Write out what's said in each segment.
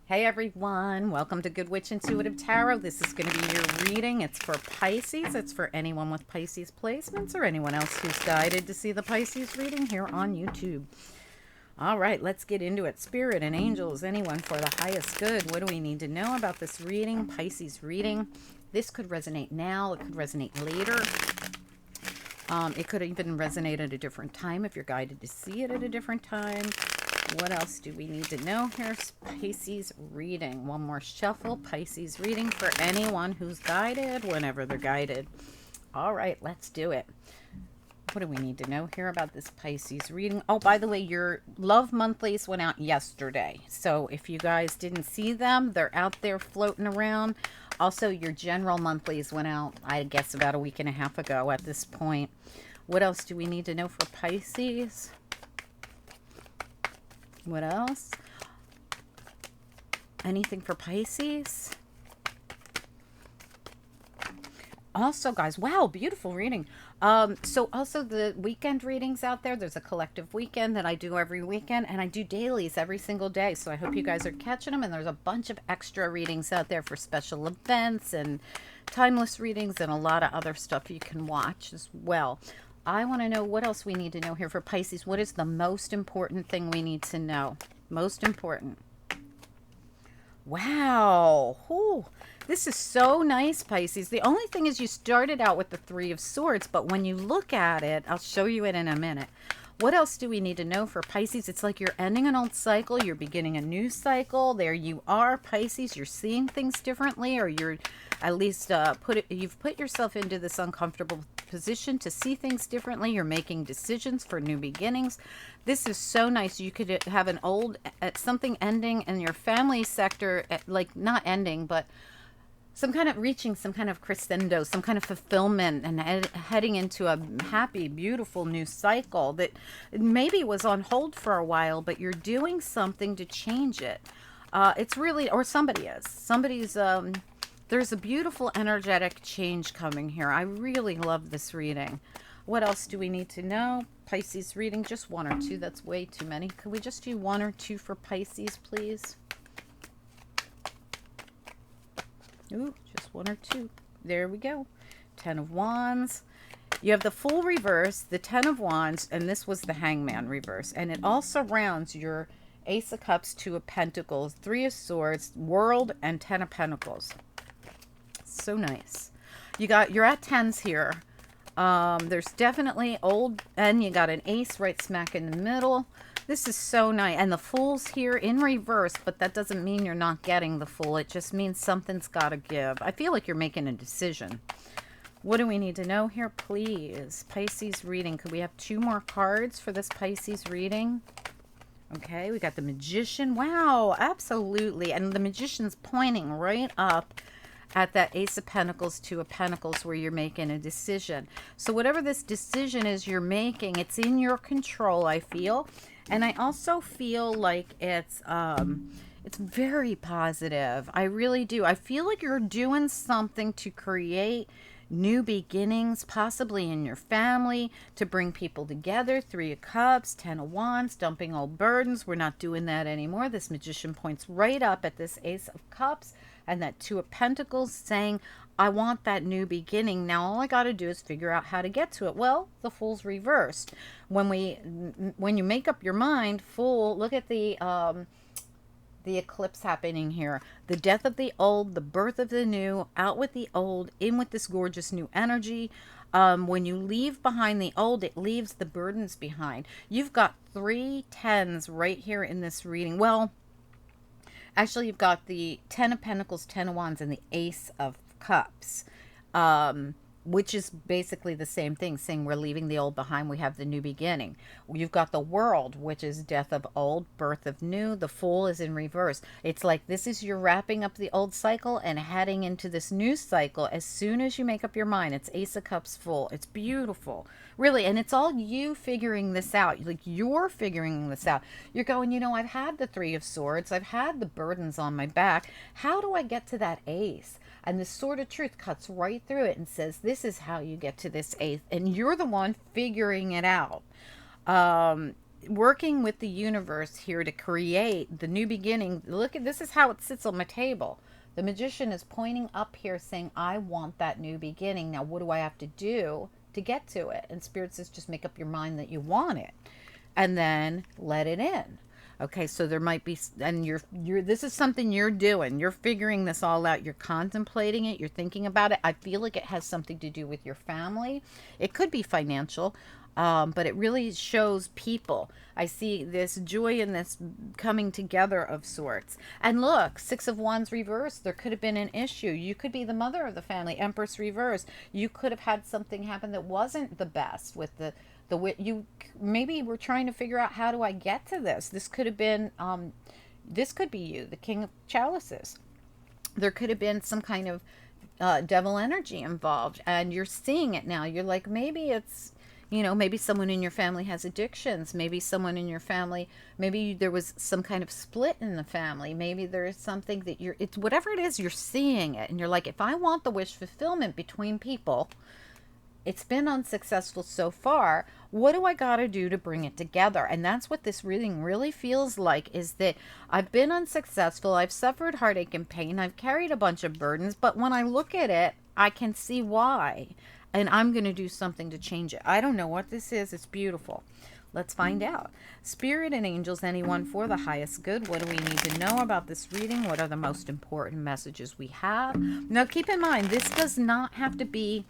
Hey everyone, welcome to Good Witch Intuitive Tarot. This is going to be your reading. It's for Pisces. It's for anyone with Pisces placements or anyone else who's guided to see the Pisces reading here on YouTube. All right, let's get into it. Spirit and angels, anyone for the highest good. What do we need to know about this reading? Pisces reading. This could resonate now. It could resonate later. It could even resonate at a different time if you're guided to see it at a different time. What else do we need to know? Here's Pisces reading. One more shuffle. Pisces reading for anyone who's guided, whenever they're guided. All right, let's do it. What do we need to know here about this Pisces reading? Oh, by the way, your love monthlies went out yesterday. So if you guys didn't see them, they're out there floating around. Also, your general monthlies went out, I guess, about a week and a half ago at this point. What else do we need to know for Pisces? What else? Anything for Pisces? Also, guys, wow, beautiful reading. So also the weekend readings out there, there's a collective weekend that I do every weekend, and I do dailies every single day. So I hope you guys are catching them, and there's a bunch of extra readings out there for special events and timeless readings and a lot of other stuff you can watch as well. I want to know what else we need to know here for Pisces. What is the most important thing we need to know? Most important. Wow. Ooh, this is so nice, Pisces. The only thing is you started out with the Three of Swords, but when you look at it, I'll show you it in a minute. What else do we need to know for Pisces? It's like you're ending an old cycle. You're beginning a new cycle. There you are, Pisces. You're seeing things differently, or you're at least you've put yourself into this uncomfortable position to see things differently. You're making decisions for new beginnings. This is so nice. You could have an old something ending in your family sector, like not ending, but some kind of reaching some kind of crescendo, some kind of fulfillment, and heading into a happy, beautiful new cycle that maybe was on hold for a while, but you're doing something to change it. It's really, or somebody is. There's a beautiful energetic change coming here. I really love this reading. What else do we need to know? Pisces reading, just one or two. That's way too many. Could we just do one or two for Pisces, please? Ooh, just one or two. There we go. 10 of Wands. You have the Fool reverse, the 10 of Wands, and this was the Hangman reverse. And it all surrounds your Ace of Cups, 2 of Pentacles, 3 of Swords, World, and 10 of Pentacles. So nice. You're at 10s here. There's definitely old, and you got an ace right smack in the middle. This is so nice. And the Fool's here in reverse, but that doesn't mean you're not getting the Fool. It just means something's got to give. I feel like you're making a decision. What do we need to know here, please? Pisces reading. Could we have two more cards for this Pisces reading? Okay, we got the Magician. Wow, absolutely. And the Magician's pointing right up at that Ace of Pentacles, 2 of Pentacles, where you're making a decision. So whatever this decision is you're making, it's in your control, I feel. And I also feel like it's very positive. I really do. I feel like you're doing something to create new beginnings, possibly in your family, to bring people together. 3 of Cups, 10 of Wands, dumping old burdens. We're not doing that anymore. This Magician points right up at this Ace of Cups and that 2 of Pentacles, saying, I want that new beginning. Now all I got to do is figure out how to get to it. Well, the Fool's reversed. When you make up your mind, Fool, look at the eclipse happening here. The death of the old, the birth of the new, out with the old, in with this gorgeous new energy. When you leave behind the old, it leaves the burdens behind. You've got 3 10s right here in this reading. Well, actually, you've got the 10 of Pentacles, 10 of Wands, and the Ace of Cups, which is basically the same thing, saying we're leaving the old behind, we have the new beginning. You've got the World, which is death of old, birth of new. The Fool is in reverse. It's like this is you're wrapping up the old cycle and heading into this new cycle as soon as you make up your mind. It's Ace of Cups, Fool. It's beautiful, really, and it's all you figuring this out. Like, you're figuring this out. You're going, I've had the 3 of Swords. I've had the burdens on my back. How do I get to that ace? And the Sword of Truth cuts right through it and says, this is how you get to this ace. And you're the one figuring it out. working with the universe here to create the new beginning. Look at this, is how it sits on my table. The magician is pointing up here saying, I want that new beginning. Now, what do I have to do to get to it? And Spirit says, just make up your mind that you want it and then let it in. Okay, so there might be, and you're this is something you're doing. You're figuring this all out. You're contemplating it. You're thinking about it. I feel like it has something to do with your family. It could be financial, but it really shows people. I see this joy in this coming together of sorts. And look, Six of Wands reversed. There could have been an issue. You could be the mother of the family. Empress reversed. You could have had something happen that wasn't the best with the you maybe were trying to figure out, how do I get to this? This could have been this could be you, the King of Chalices. There could have been some kind of devil energy involved, and you're seeing it now. You're like, maybe it's, maybe someone in your family has addictions. Maybe someone in your family, maybe there was some kind of split in the family. Maybe there is something that it's whatever it is, you're seeing it, and you're like, if I want the wish fulfillment between people, it's been unsuccessful so far. What do I got to do to bring it together? And that's what this reading really feels like, is that I've been unsuccessful. I've suffered heartache and pain. I've carried a bunch of burdens. But when I look at it, I can see why. And I'm going to do something to change it. I don't know what this is. It's beautiful. Let's find out. Spirit and angels, anyone for the highest good. What do we need to know about this reading? What are the most important messages we have? Now, keep in mind, this does not have to be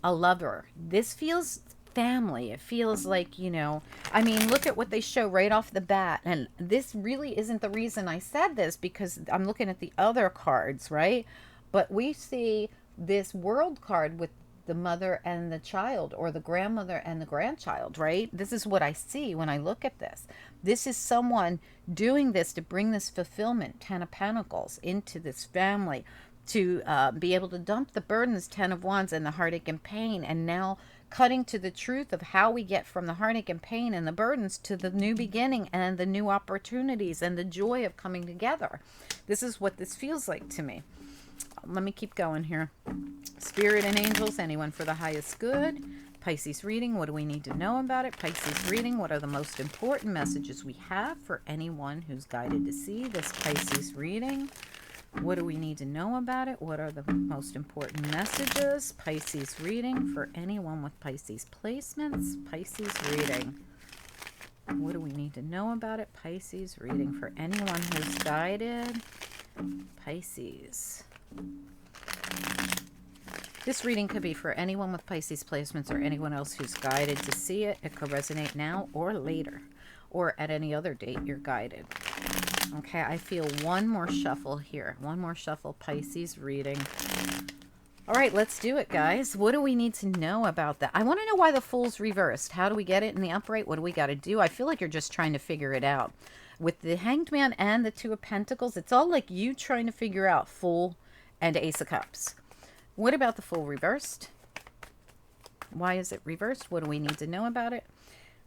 a lover. This feels family. It feels like, I mean, look at what they show right off the bat. And this really isn't the reason I said this, because I'm looking at the other cards, right? But we see this world card with the mother and the child, or the grandmother and the grandchild, right? This is what I see when I look at this. This is someone doing this to bring this fulfillment, Ten of Pentacles, into this family, to be able to dump the burdens, Ten of Wands, and the heartache and pain, and now cutting to the truth of how we get from the heartache and pain and the burdens to the new beginning and the new opportunities and the joy of coming together. This is what this feels like to me. Let me keep going here. Spirit and angels, anyone for the highest good. Pisces reading, what do we need to know about it? Pisces reading, what are the most important messages we have for anyone who's guided to see this Pisces reading? What do we need to know about it? What are the most important messages? Pisces reading for anyone with Pisces placements. Pisces reading. What do we need to know about it? Pisces reading for anyone who's guided. Pisces. This reading could be for anyone with Pisces placements or anyone else who's guided to see it. It could resonate now or later, or at any other date you're guided. Okay, I feel one more shuffle here. One more shuffle, Pisces reading. All right, let's do it, guys. What do we need to know about that? I want to know why the Fool's reversed. How do we get it in the upright? What do we got to do? I feel like you're just trying to figure it out. With the Hanged Man and the Two of Pentacles, it's all like you trying to figure out Fool and Ace of Cups. What about the Fool reversed? Why is it reversed? What do we need to know about it?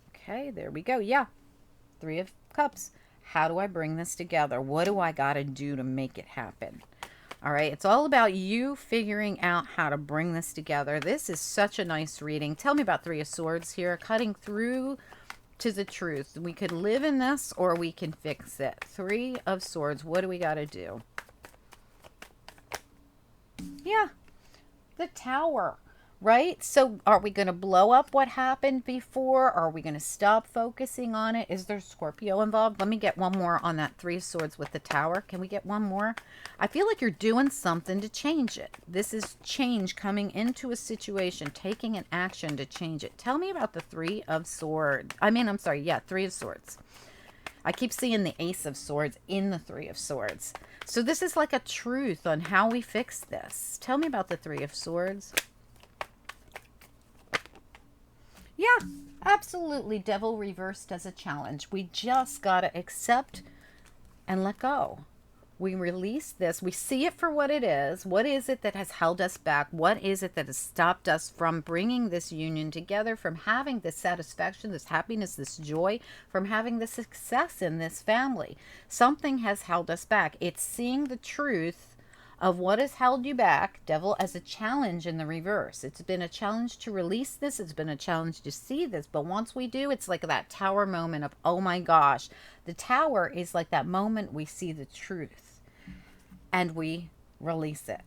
Okay, there we go. Yeah, Three of Cups. How do I bring this together? What do I got to do to make it happen? All right, it's all about you figuring out how to bring this together. This is such a nice reading. Tell me about Three of Swords here, cutting through to the truth. We could live in this or we can fix it. Three of Swords, what do we got to do? Yeah, the Tower. Right? So are we going to blow up what happened before? Are we going to stop focusing on it? Is there Scorpio involved? Let me get one more on that Three of Swords with the Tower. Can we get one more? I feel like you're doing something to change it. This is change coming into a situation, taking an action to change it. Tell me about the Three of Swords. I'm sorry. Yeah, Three of Swords. I keep seeing the Ace of Swords in the Three of Swords. So this is like a truth on how we fix this. Tell me about the Three of Swords. Yeah, absolutely. Devil reversed as a challenge. We just got to accept and let go. We release this. We see it for what it is. What is it that has held us back? What is it that has stopped us from bringing this union together, from having this satisfaction, this happiness, this joy, from having the success in this family? Something has held us back. It's seeing the truth of what has held you back, Devil, as a challenge in the reverse. It's been a challenge to release this. It's been a challenge to see this. But once we do, it's like that tower moment of, oh my gosh. The tower is like that moment we see the truth and we release it.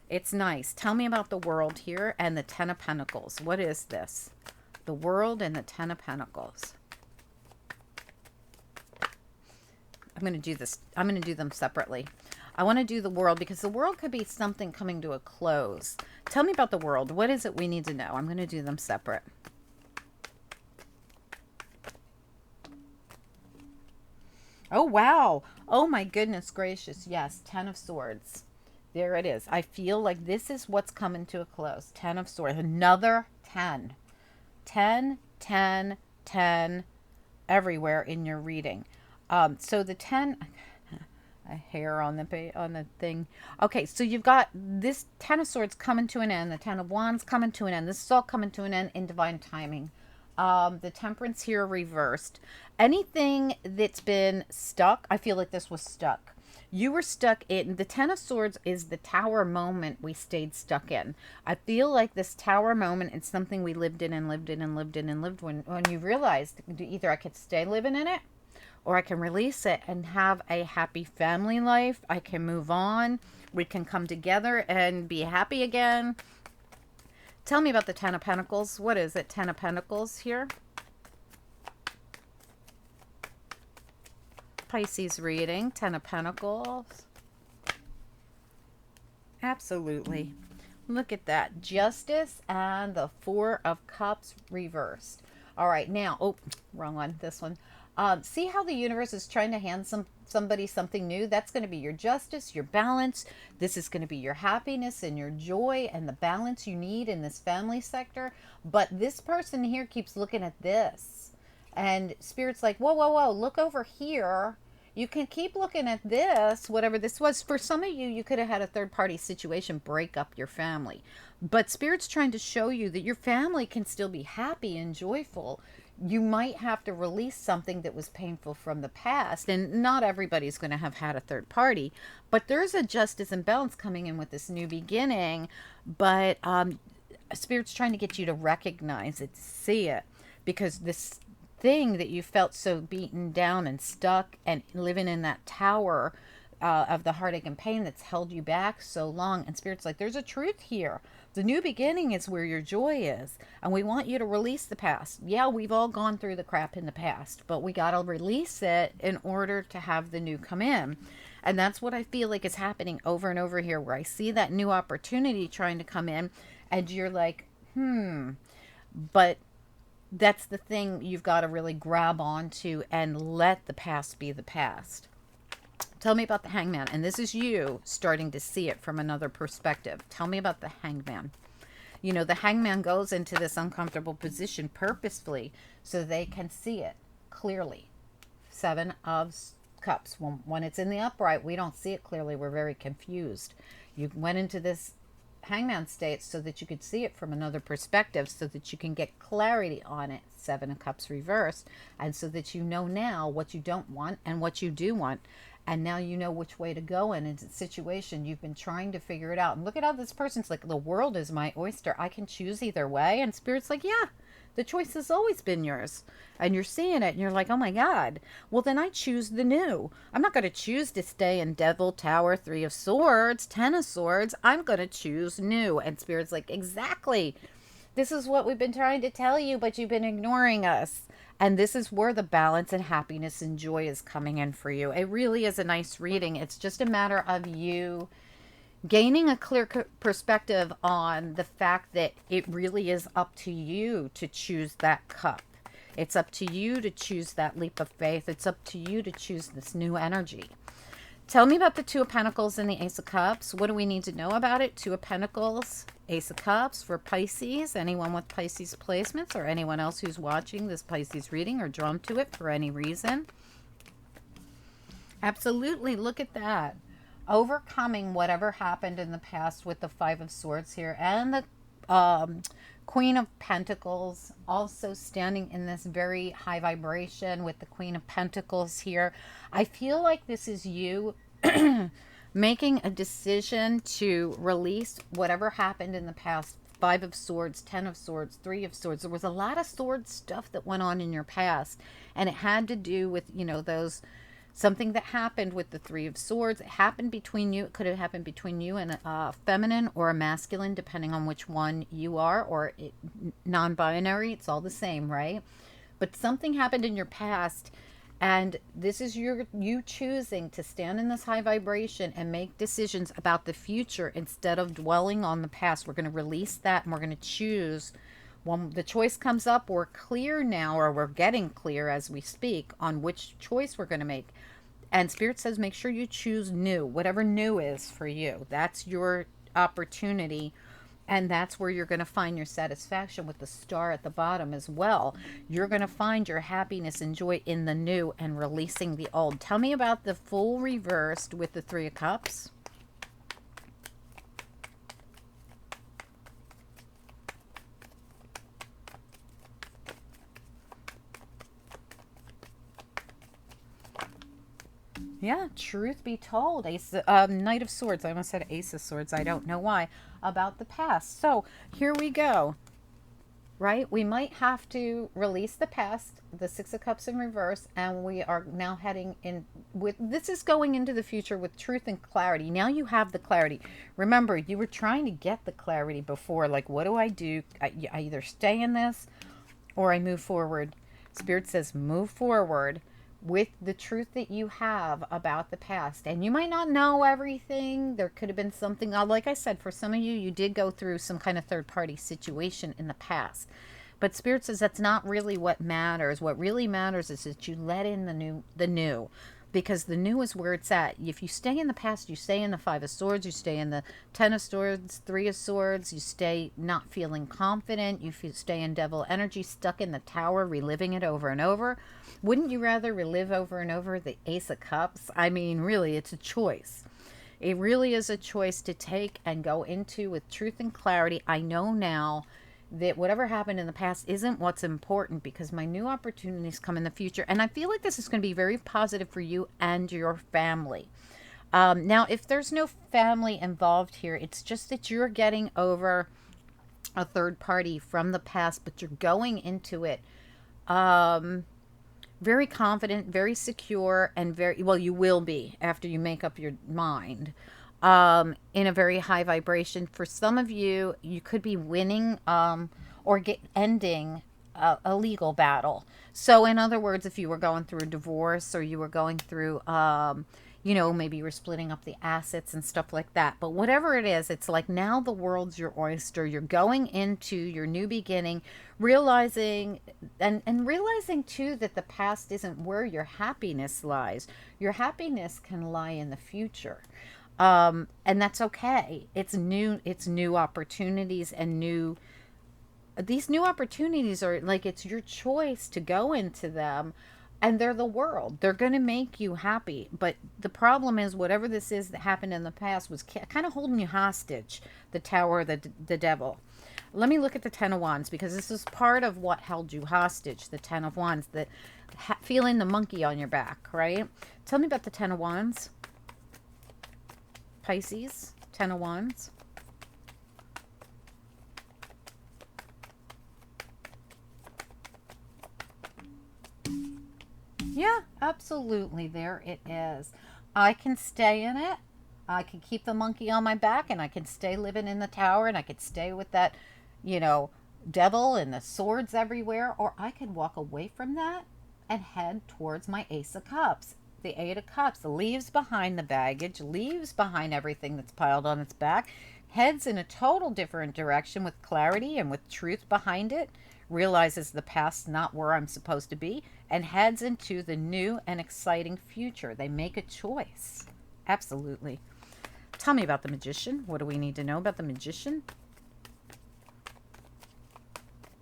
It's nice. Tell me about the World here and the Ten of Pentacles. What is this? The World and the Ten of Pentacles. I'm going to do this. I'm going to do them separately. I want to do the World because the World could be something coming to a close. Tell me about the World. What is it we need to know? I'm going to do them separate. Oh, wow. Oh, my goodness gracious. Yes, Ten of Swords. There it is. I feel like this is what's coming to a close. Ten of Swords. Another 10. 10, 10, 10 everywhere in your reading. So the 10... a hair on the thing. Okay, so you've got this Ten of Swords coming to an end, the Ten of Wands coming to an end. This is all coming to an end in divine timing. The Temperance here reversed. Anything that's been stuck, I feel like this was stuck. You were stuck in the Ten of Swords is the tower moment we stayed stuck in. I feel like this tower moment is something we lived in and lived in and lived in and lived when you realized either I could stay living in it or I can release it and have a happy family life. I can move on. We can come together and be happy again. Tell me about the Ten of Pentacles. What is it? Ten of Pentacles here. Pisces reading. Ten of Pentacles. Absolutely. Look at that. Justice and the Four of Cups reversed. All right, now, oh, wrong one. This one. See how the universe is trying to hand somebody something new? That's going to be your justice, your balance. This is going to be your happiness and your joy and the balance you need in this family sector. But this person here keeps looking at this. And Spirit's like, whoa, whoa, whoa, look over here. You can keep looking at this, whatever this was. For some of you, you could have had a third-party situation break up your family. But Spirit's trying to show you that your family can still be happy and joyful. You might have to release something that was painful from the past. And not everybody's going to have had a third party. But there's a justice and balance coming in with this new beginning. But Spirit's trying to get you to recognize it, see it. Because this thing that you felt so beaten down and stuck and living in that tower of the heartache and pain that's held you back so long. And Spirit's like, there's a truth here. The new beginning is where your joy is. And we want you to release the past. Yeah, we've all gone through the crap in the past, but we got to release it in order to have the new come in. And that's what I feel like is happening over and over here, where I see that new opportunity trying to come in and you're like, but that's the thing you've got to really grab onto and let the past be the past. Tell me about the Hangman. And this is you starting to see it from another perspective. Tell me about the Hangman. You know, the Hangman goes into this uncomfortable position purposefully so they can see it clearly. Seven of Cups. When it's in the upright, we don't see it clearly. We're very confused. You went into this Hangman state so that you could see it from another perspective, so that you can get clarity on it. Seven of Cups reversed. And so that you know now what you don't want and what you do want. And now you know which way to go in a situation. You've been trying to figure it out. And look at how this person's like, the world is my oyster. I can choose either way. And Spirit's like, yeah, the choice has always been yours. And you're seeing it and you're like, oh my God. Well, then I choose the new. I'm not going to choose to stay in Devil, Tower, Three of Swords, Ten of Swords. I'm going to choose new. And Spirit's like, exactly. This is what we've been trying to tell you, but you've been ignoring us. And this is where the balance and happiness and joy is coming in for you. It really is a nice reading. It's just a matter of you gaining a clear perspective on the fact that it really is up to you to choose that cup. It's up to you to choose that leap of faith. It's up to you to choose this new energy. Tell me about the Two of Pentacles and the Ace of Cups. What do we need to know about it? Two of Pentacles, Ace of Cups for Pisces. Anyone with Pisces placements or anyone else who's watching this Pisces reading or drawn to it for any reason. Absolutely. Look at that. Overcoming whatever happened in the past with the Five of Swords here. And the Queen of Pentacles also standing in this very high vibration with the Queen of Pentacles here. I feel like this is you making a decision to release whatever happened in the past. Five of Swords, Ten of Swords, Three of Swords. There was a lot of sword stuff that went on in your past, and it had to do with, those something that happened with the Three of Swords. It happened between you. It could have happened between you and a feminine or a masculine, depending on which one you are, or non-binary. It's all the same, right? But something happened in your past, and this is you choosing to stand in this high vibration and make decisions about the future instead of dwelling on the past. We're going to release that, and we're going to choose. When the choice comes up, we're clear now, or we're getting clear as we speak on which choice we're going to make. And Spirit says make sure you choose new, whatever new is for you. That's your opportunity, and that's where you're going to find your satisfaction with the star at the bottom as well. You're going to find your happiness and joy in the new and releasing the old. Tell me about the Fool reversed with the Three of Cups. Yeah, truth be told, Knight of Swords. I almost said Ace of Swords. I don't know why. About the past. So here we go. Right? We might have to release the past, the Six of Cups in reverse, and we are now heading in with, this is going into the future with truth and clarity. Now you have the clarity. Remember, you were trying to get the clarity before, like, what do I do? I either stay in this or I move forward. Spirit says move forward with the truth that you have about the past. And you might not know everything. There could have been something, like I said, for some of you, you did go through some kind of third party situation in the past. But Spirit says that's not really what matters. What really matters is that you let in the new, because the new is where it's at. If you stay in the past, you stay in the Five of Swords, you stay in the Ten of Swords, Three of Swords, you stay not feeling confident, you stay in devil energy, stuck in the tower, reliving it over and over. Wouldn't you rather relive over and over the Ace of Cups? I mean, really, it's a choice. It really is a choice to take and go into with truth and clarity. I know now that whatever happened in the past isn't what's important, because my new opportunities come in the future. And I feel like this is going to be very positive for you and your family. Now, if there's no family involved here, it's just that you're getting over a third party from the past, but you're going into it very confident, very secure, and very, well, you will be after you make up your mind, in a very high vibration. For some of you, you could be winning or ending a legal battle. So in other words, if you were going through a divorce, or you were going through, maybe you were splitting up the assets and stuff like that. But whatever it is, it's like now the world's your oyster. You're going into your new beginning, realizing and realizing too that the past isn't where your happiness lies. Your happiness can lie in the future. And that's okay. It's new opportunities, and these new opportunities are like, it's your choice to go into them, and they're the world. They're going to make you happy. But the problem is, whatever this is that happened in the past was kind of holding you hostage. The Tower, the devil. Let me look at the Ten of Wands, because this is part of what held you hostage. The Ten of Wands, feeling the monkey on your back, right? Tell me about the Ten of Wands. Pisces, Ten of Wands. Yeah, absolutely. There it is. I can stay in it. I can keep the monkey on my back, and I can stay living in the tower, and I could stay with that, you know, devil and the swords everywhere. Or I could walk away from that and head towards my Ace of Cups. The Eight of Cups leaves behind the baggage, leaves behind everything that's piled on its back, heads in a total different direction with clarity and with truth behind it, realizes the past's not where I'm supposed to be, and heads into the new and exciting future. They make a choice. Absolutely. Tell me about the Magician. What do we need to know about the Magician?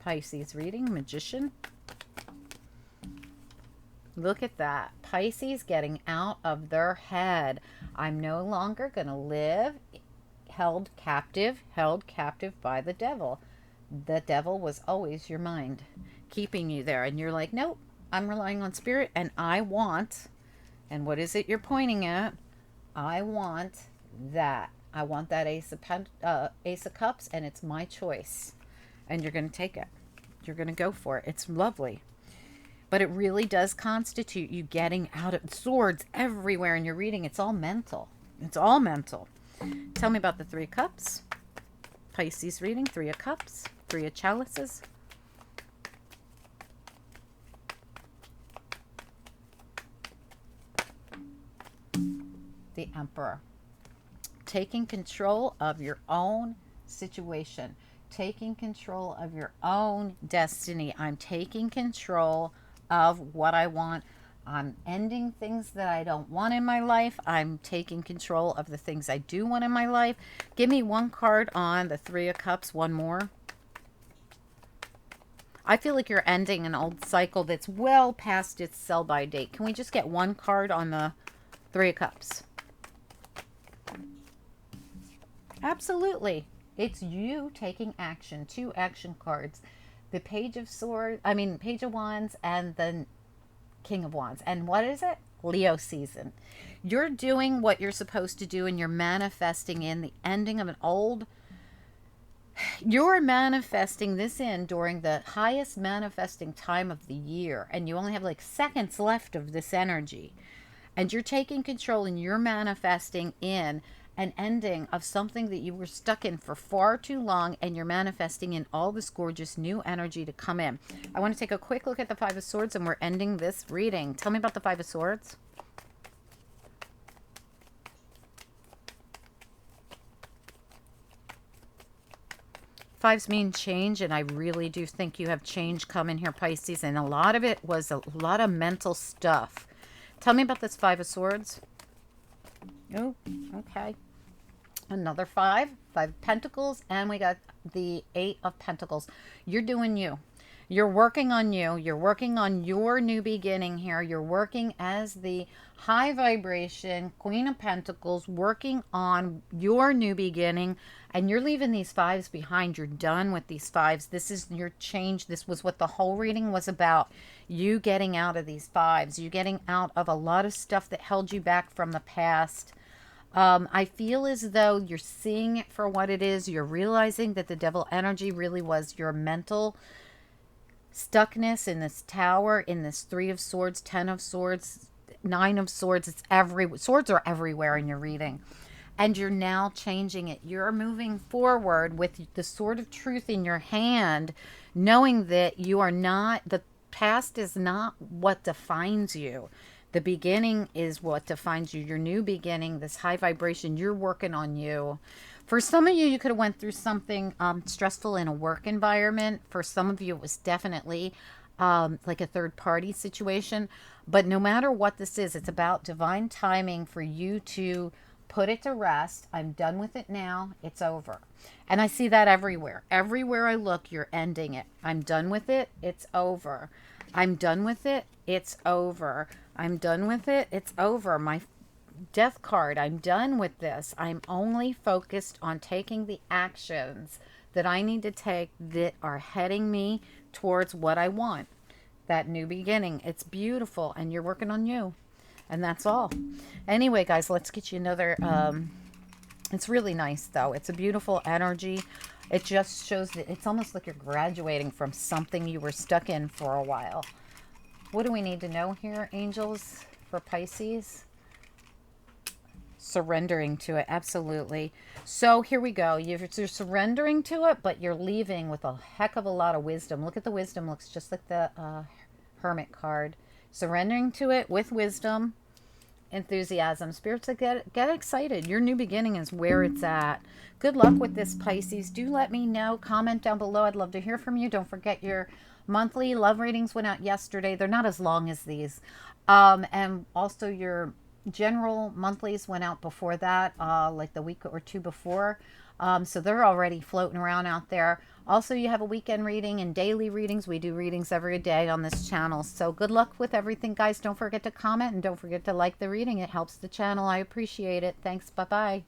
Pisces reading, Magician. Look at that. Pisces getting out of their head. I'm no longer going to live held captive by the devil. The devil was always your mind, keeping you there. And you're like, nope, I'm relying on spirit, and I want, and what is it you're pointing at? I want that. I want that Ace of Cups, and it's my choice. And you're going to take it. You're going to go for it. It's lovely. But it really does constitute you getting out of swords everywhere in your reading. It's all mental. It's all mental. Tell me about the Three of Cups. Pisces reading, Three of Cups, Three of Chalices. The Emperor. Taking control of your own situation. Taking control of your own destiny. I'm taking control of what I want. I'm ending things that I don't want in my life. I'm taking control of the things I do want in my life. Give me one card on the Three of Cups, one more. I feel like you're ending an old cycle that's well past its sell-by date. Can we just get one card on the Three of Cups? Absolutely. It's you taking action. Two action cards. The Page of Swords, Page of Wands, and the King of Wands. And what is it? Leo season. You're doing what you're supposed to do, and you're manifesting in the ending of an old. You're manifesting this in during the highest manifesting time of the year, and you only have like seconds left of this energy. And you're taking control, and you're manifesting in an ending of something that you were stuck in for far too long, and you're manifesting in all this gorgeous new energy to come in. I want to take a quick look at the Five of Swords, and we're ending this reading. Tell me about the Five of Swords. Fives mean change, and I really do think you have change coming here, Pisces, and a lot of it was a lot of mental stuff. Tell me about this Five of Swords. Oh, okay. Another five of Pentacles, and we got the Eight of Pentacles. You're doing you. You're working on you. You're working on your new beginning here. You're working as the high vibration Queen of Pentacles, working on your new beginning, and you're leaving these fives behind. You're done with these fives. This is your change. This was what the whole reading was about. You getting out of these fives. You getting out of a lot of stuff that held you back from the past. I feel as though you're seeing it for what it is. You're realizing that the devil energy really was your mental stuckness in this tower, in this Three of Swords, Ten of Swords, Nine of Swords. Swords are everywhere in your reading. And you're now changing it. You're moving forward with the sword of truth in your hand, knowing that you are not, the past is not what defines you. The beginning is what defines you. Your new beginning, this high vibration, you're working on you. For some of you, you could have went through something stressful in a work environment. For some of you, it was definitely like a third party situation. But no matter what this is, it's about divine timing for you to put it to rest. I'm done with it now. It's over. And I see that everywhere. Everywhere I look, you're ending it. I'm done with it. It's over. I'm done with it. It's over. I'm done with it. It's over. My death card. I'm done with this. I'm only focused on taking the actions that I need to take that are heading me towards what I want. That new beginning. It's beautiful, and you're working on you. And that's all. Anyway, guys, let's get you another. It's really nice, though. It's a beautiful energy. It just shows that it's almost like you're graduating from something you were stuck in for a while. What do we need to know here, angels, for Pisces? Surrendering to it. Absolutely. So here we go. You're surrendering to it, but you're leaving with a heck of a lot of wisdom. Look at the wisdom. Looks just like the Hermit card. Surrendering to it with wisdom, enthusiasm. Spirits, get excited. Your new beginning is where it's at. Good luck with this, Pisces. Do let me know. Comment down below. I'd love to hear from you. Don't forget your monthly love readings went out yesterday. They're not as long as these. And also your general monthlies went out before that, like the week or two before. So they're already floating around out there. Also, you have a weekend reading and daily readings. We do readings every day on this channel. So good luck with everything, guys. Don't forget to comment and don't forget to like the reading. It helps the channel. I appreciate it. Thanks. Bye-bye.